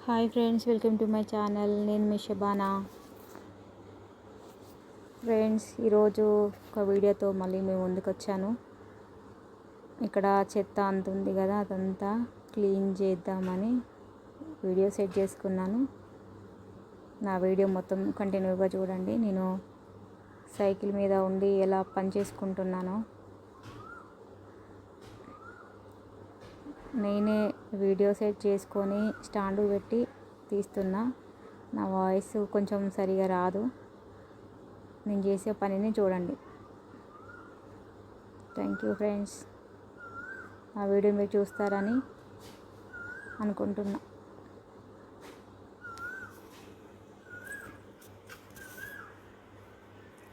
Hi friends, welcome to my channel. నేను మీ Shabana. Friends, ఈరోజు ఒక వీడియోతో మళ్ళీ మేము ముందుకు వచ్చాను. ఇక్కడ చెత్త అంత ఉంది కదా, అదంతా క్లీన్ చేద్దామని వీడియో సెట్ చేసుకున్నాను. నా వీడియో మొత్తం కంటిన్యూగా చూడండి. నేను సైకిల్ మీద ఉండి ఎలా పని చేసుకుంటున్నానో నేనే వీడియో సెట్ చేసుకొని స్టాండ్ పెట్టి తీస్తున్నా. నా వాయిస్ కొంచెం సరిగా రాదు. నేను చేసే పనిని చూడండి. Thank you friends. ఆ వీడియో మీరు చూస్తారని అనుకుంటున్నా.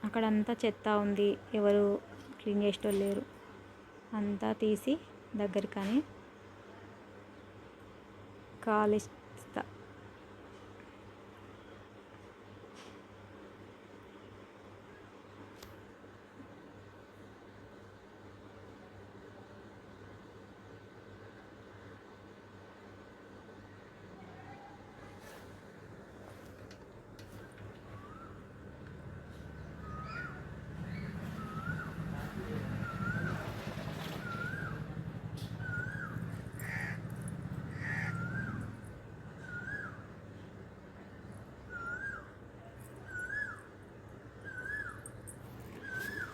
అక్కడంతా చెత్త ఉంది, ఎవరు క్లీన్ చేసేటోళ్ళు లేరు. అంతా తీసి దగ్గరికని కాలిస్తా.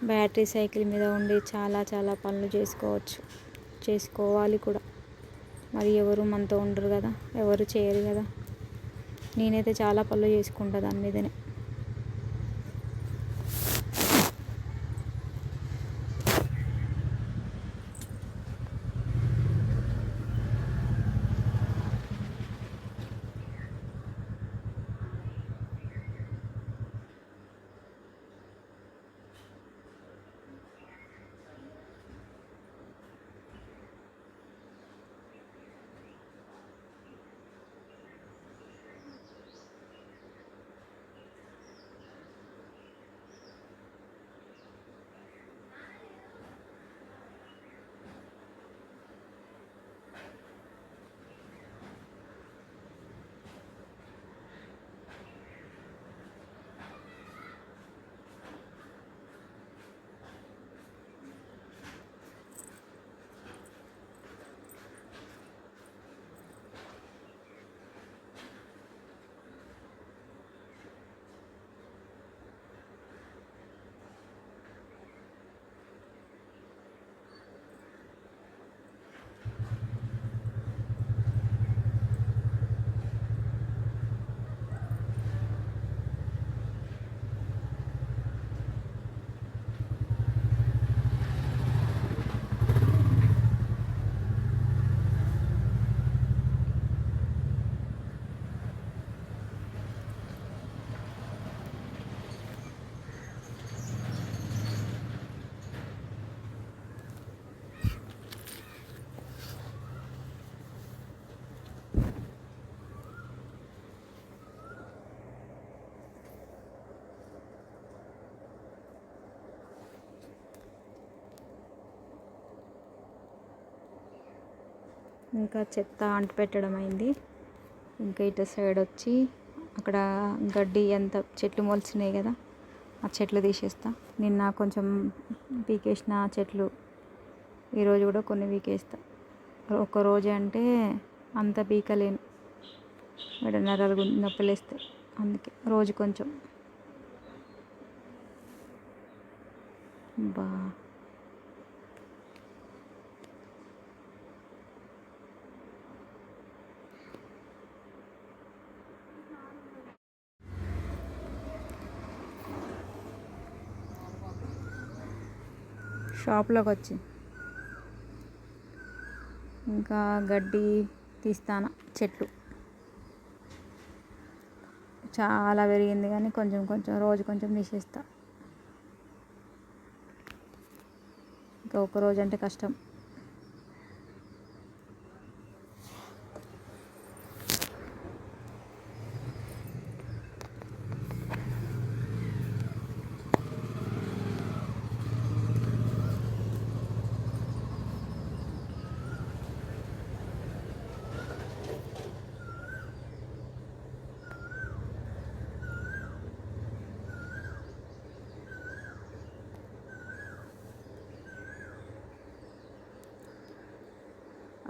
బ్యాటరీ సైకిల్ మీద ఉండి చాలా పనులు చేసుకోవాలి కూడా. మరి ఎవరు మనతో ఉండరు కదా, ఎవరు చేయరు కదా. నేనైతే చాలా పనులు చేసుకుంటా దాని మీదనే. ఇంకా చెత్త అంటు పెట్టడం అయింది. ఇంకా ఇటు సైడ్ వచ్చి అక్కడ గడ్డి ఎంత చెట్లు మొలిచినాయి కదా, ఆ చెట్లు తీసేస్తా. నిన్న కొంచెం పీకేసిన చెట్లు ఈరోజు కూడా కొన్ని పీకేస్తా. ఒక్కరోజు అంటే అంత పీకలేను, నరాలు నొప్పిలేస్తాయి. అందుకే రోజు కొంచెం. బా షాప్లోకి వచ్చి ఇంకా గడ్డి తీస్తాను. చెట్లు చాలా పెరిగింది కానీ కొంచెం రోజు కొంచెం తీసేస్తా. ఇంకా ఒక్కరోజు అంటే కష్టం.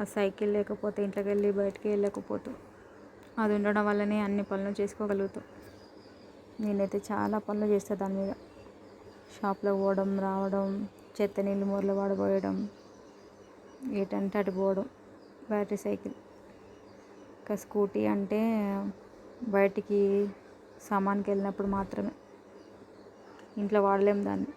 ఆ సైకిల్ లేకపోతే ఇంట్లోకి వెళ్ళి బయటికి వెళ్ళకపోతాం. అది ఉండడం వల్లనే అన్ని పనులు చేసుకోగలుగుతాం. నేనైతే చాలా పనులు చేస్తాను దాని మీద. షాప్లో పోవడం, రావడం, చెత్త నీళ్ళు మూరలో పడబోయడం, ఏటంటే అటు పోవడం. Battery cycle. ఇంకా స్కూటీ అంటే బయటికి సామాన్కి వెళ్ళినప్పుడు మాత్రమే, ఇంట్లో వాడలేం దాన్ని.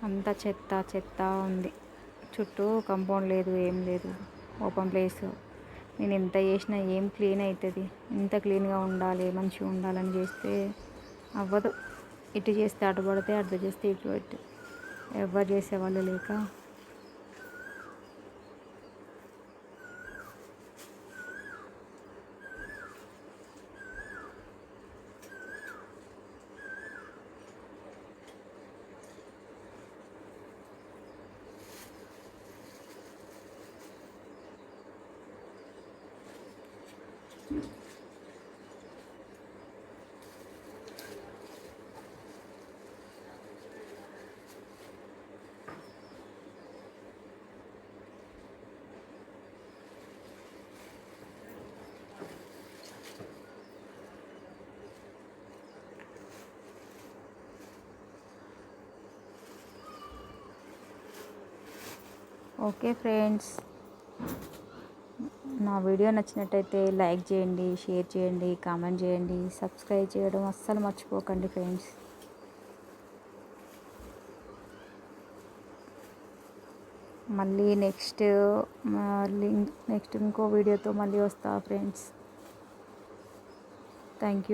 అంతా చెత్త చెత్త ఉంది. చుట్టూ కాంపౌండ్ లేదు, ఏం లేదు, ఓపెన్ ప్లేస్. నేను ఎంత చేసినా ఏం క్లీన్ అవుతుంది? ఎంత క్లీన్గా ఉండాలి, మంచిగా ఉండాలని చేస్తే అవ్వదు. ఇటు చేస్తే అటు పడితే, అటు చేస్తే ఇటు పెట్టి, ఎవరు చేసేవాళ్ళు లేక ఓకే ఫ్రెండ్స్, నా వీడియో నచ్చినట్టయితే లైక్ చేయండి, షేర్ చేయండి, కామెంట్ చేయండి, సబ్స్క్రైబ్ చేయడం అస్సలు మర్చిపోకండి ఫ్రెండ్స్. మళ్ళీ నెక్స్ట్ ఇంకో వీడియోతో మళ్ళీ వస్తా ఫ్రెండ్స్. థ్యాంక్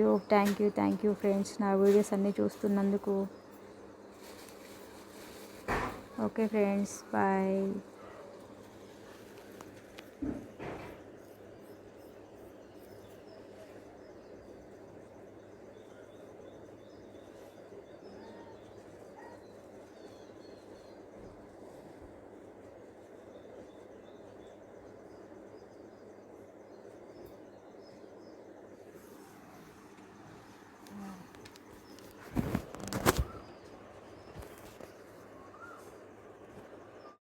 యూ ఫ్రెండ్స్, నా వీడియోస్ అన్నీ చూస్తున్నందుకు. Okay friends, bye.